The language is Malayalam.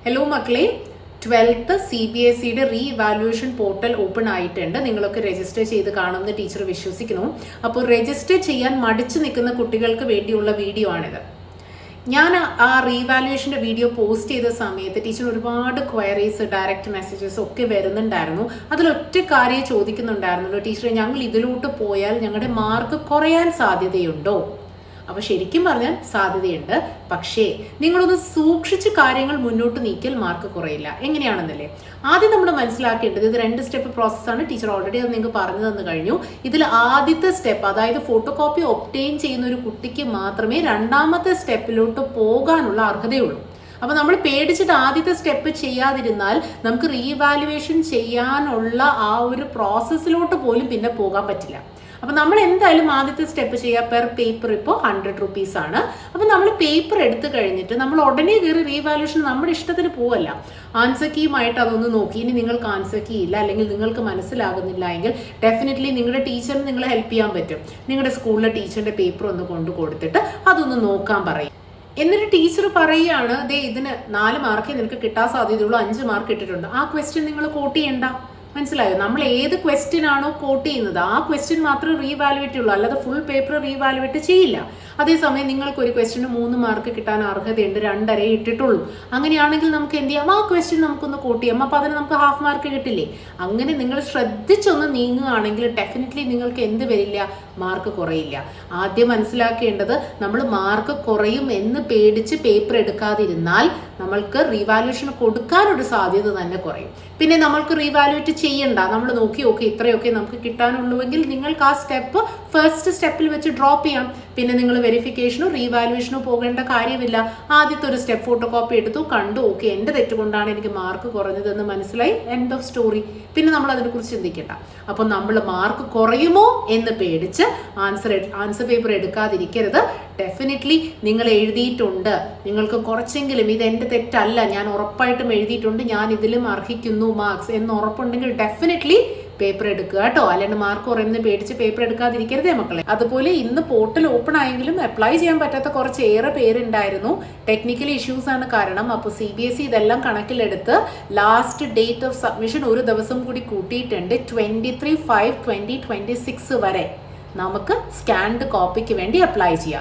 ഹലോ മക്കളെ, 12th CBSEയുടെ റീവാലുവേഷൻ പോർട്ടൽ ഓപ്പൺ ആയിട്ടുണ്ട്. നിങ്ങളൊക്കെ രജിസ്റ്റർ ചെയ്ത് കാണുമെന്ന് ടീച്ചർ വിശ്വസിക്കുന്നു. അപ്പോൾ രജിസ്റ്റർ ചെയ്യാൻ മടിച്ചു നിൽക്കുന്ന കുട്ടികൾക്ക് വേണ്ടിയുള്ള വീഡിയോ ആണിത്. ഞാൻ ആ റീവാലുവേഷൻ്റെ വീഡിയോ പോസ്റ്റ് ചെയ്ത സമയത്ത് ടീച്ചർ ഒരുപാട് ക്വയറീസ്, ഡയറക്റ്റ് മെസ്സേജസ് ഒക്കെ വരുന്നുണ്ടായിരുന്നു. അതിലൊറ്റ കാര്യം ചോദിക്കുന്നുണ്ടായിരുന്നല്ലോ, ടീച്ചറെ ഞങ്ങൾ ഇതിലോട്ട് പോയാൽ ഞങ്ങളുടെ മാർക്ക് കുറയാൻ സാധ്യതയുണ്ടോ? അപ്പോൾ ശരിക്കും പറഞ്ഞാൽ സാധ്യതയുണ്ട്. പക്ഷേ നിങ്ങളൊന്ന് സൂക്ഷിച്ച് കാര്യങ്ങൾ മുന്നോട്ട് നീക്കിയാൽ മാർക്ക് കുറയില്ല. എങ്ങനെയാണെന്നല്ലേ, ആദ്യം നമ്മൾ മനസ്സിലാക്കേണ്ടത് ഇത് 2 സ്റ്റെപ്പ് പ്രോസസ്സാണ്. ടീച്ചർ ഓൾറെഡി അത് നിങ്ങൾക്ക് പറഞ്ഞു തന്നു കഴിഞ്ഞു. ഇതിൽ ആദ്യത്തെ സ്റ്റെപ്പ്, അതായത് ഫോട്ടോ കോപ്പി ഒബ്റ്റെയിൻ ചെയ്യുന്ന ഒരു കുട്ടിക്ക് മാത്രമേ രണ്ടാമത്തെ സ്റ്റെപ്പിലോട്ട് പോകാനുള്ള അർഹതയുള്ളൂ. അപ്പോൾ നമ്മൾ പേടിച്ചിട്ട് ആദ്യത്തെ സ്റ്റെപ്പ് ചെയ്യാതിരുന്നാൽ നമുക്ക് റീവാലുവേഷൻ ചെയ്യാനുള്ള ആ ഒരു പ്രോസസ്സിലോട്ട് പോലും പിന്നെ പോകാൻ പറ്റില്ല. അപ്പോൾ നമ്മൾ എന്തായാലും ആദ്യത്തെ സ്റ്റെപ്പ് ചെയ്യുക. പെർ പേപ്പർ ഇപ്പോൾ 100 rupees ആണ്. അപ്പോൾ നമ്മൾ പേപ്പർ എടുത്തു കഴിഞ്ഞിട്ട് നമ്മൾ ഉടനെ കയറി റീവാലുവേഷൻ നമ്മുടെ ഇഷ്ടത്തിന് പോവല്ല. ആൻസർ കീയുമായിട്ട് അതൊന്ന് നോക്കി. ഇനി നിങ്ങൾക്ക് ആൻസർ കീ ഇല്ല, അല്ലെങ്കിൽ നിങ്ങൾക്ക് മനസ്സിലാകുന്നില്ല എങ്കിൽ ഡെഫിനറ്റ്ലി നിങ്ങളുടെ ടീച്ചറിന് നിങ്ങളെ ഹെൽപ്പ് ചെയ്യാൻ പറ്റും. നിങ്ങളുടെ സ്കൂളിലെ ടീച്ചറിൻ്റെ പേപ്പർ ഒന്ന് കൊണ്ടു കൊടുത്തിട്ട് അതൊന്ന് നോക്കാൻ പറയും. എന്നിട്ട് ടീച്ചർ പറയുകയാണ്, ദേ ഇതിന് 4 മാർക്ക് നിനക്ക് കിട്ടാൻ സാധ്യതയുള്ളൂ, 5 മാർക്ക് ഇട്ടിട്ടുണ്ട്. ആ ക്വസ്റ്റ്യൻ നിങ്ങൾ കോട്ട് ചെയ്യണ്ട. മനസ്സിലായോ? നമ്മൾ ഏത് ക്വസ്റ്റ്യൻ ആണോ കോട്ട് ചെയ്യുന്നത് ആ ക്വസ്റ്റ്യൻ മാത്രമേ റീവാലുവേറ്റ് ഉള്ളൂ, അല്ലാതെ ഫുൾ പേപ്പർ റീവാലുവേറ്റ് ചെയ്യില്ല. അതേസമയം നിങ്ങൾക്ക് ഒരു ക്വസ്റ്റ്യന് 3 മാർക്ക് കിട്ടാൻ അർഹതയുണ്ട്, 2.5 ഇട്ടിട്ടുള്ളൂ. അങ്ങനെയാണെങ്കിൽ നമുക്ക് എന്ത് ചെയ്യാം, ആ ക്വസ്റ്റ്യൻ നമുക്കൊന്ന് കോട്ട് ചെയ്യാം. അപ്പോൾ അതിന് നമുക്ക് ഹാഫ് മാർക്ക് കിട്ടില്ലേ? അങ്ങനെ നിങ്ങൾ ശ്രദ്ധിച്ചൊന്ന് നീങ്ങുകയാണെങ്കിൽ ഡെഫിനറ്റ്ലി നിങ്ങൾക്ക് എന്ത് വരില്ല, മാർക്ക് കുറയില്ല. ആദ്യം മനസ്സിലാക്കേണ്ടത്, നമ്മൾ മാർക്ക് കുറയും എന്ന് പേടിച്ച് പേപ്പർ എടുക്കാതിരുന്നാൽ നമ്മൾക്ക് റീവാലുവേഷൻ കൊടുക്കാനൊരു സാധ്യത തന്നെ കുറയും. പിന്നെ നമ്മൾക്ക് റീവാലുവേറ്റ് ചെയ്യണ്ട, നമ്മൾ നോക്കി ഇത്രയൊക്കെ നമുക്ക് കിട്ടാനുള്ളൂവെങ്കിൽ നിങ്ങൾക്ക് ആ സ്റ്റെപ്പ് ഫസ്റ്റ് സ്റ്റെപ്പിൽ വെച്ച് ഡ്രോപ്പ് ചെയ്യാം. പിന്നെ നിങ്ങൾ വെരിഫിക്കേഷനോ റീവാലുവേഷനോ പോകേണ്ട കാര്യമില്ല. ആദ്യത്തെ ഒരു സ്റ്റെപ്പ് ഫോട്ടോ കോപ്പി എടുത്തു, കണ്ടു, ഓക്കെ എൻ്റെ തെറ്റുകൊണ്ടാണ് എനിക്ക് മാർക്ക് കുറഞ്ഞതെന്ന് മനസ്സിലായി, എൻഡ് ഓഫ് സ്റ്റോറി. പിന്നെ നമ്മൾ അതിനെക്കുറിച്ച് ചിന്തിക്കണ്ട. അപ്പോൾ നമ്മൾ മാർക്ക് കുറയുമോ എന്ന് പേടിച്ച് ആൻസർ പേപ്പർ എടുക്കാതിരിക്കരുത്. ഡെഫിനറ്റ്ലി നിങ്ങൾ എഴുതിയിട്ടുണ്ട്, നിങ്ങൾക്ക് കുറച്ചെങ്കിലും ഇത് എൻ്റെ തെറ്റല്ല, ഞാൻ ഉറപ്പായിട്ടും എഴുതിയിട്ടുണ്ട്, ഞാൻ ഇതിലും അർഹിക്കുന്നു മാർക്സ് എന്ന് ഉറപ്പുണ്ടെങ്കിൽ ഡെഫിനറ്റ്ലി പേപ്പർ എടുക്കുക കേട്ടോ. അല്ലാണ്ട് മാർക്ക് കുറയുന്ന പേടിച്ച് പേപ്പർ എടുക്കാതിരിക്കരുതേ മക്കളെ. അതുപോലെ ഇന്ന് പോർട്ടൽ ഓപ്പൺ ആയെങ്കിലും അപ്ലൈ ചെയ്യാൻ പറ്റാത്ത കുറച്ചേറെ പേരുണ്ടായിരുന്നു. ടെക്നിക്കൽ ഇഷ്യൂസ് ആണ് കാരണം. അപ്പോൾ CBSE ഇതെല്ലാം കണക്കിലെടുത്ത് ലാസ്റ്റ് ഡേറ്റ് ഓഫ് സബ്മിഷൻ ഒരു ദിവസം കൂടി കൂട്ടിയിട്ടുണ്ട്. 23/5/2026 വരെ നമുക്ക് സ്കാൻഡ് കോപ്പിക്ക് വേണ്ടി അപ്ലൈ ചെയ്യാം.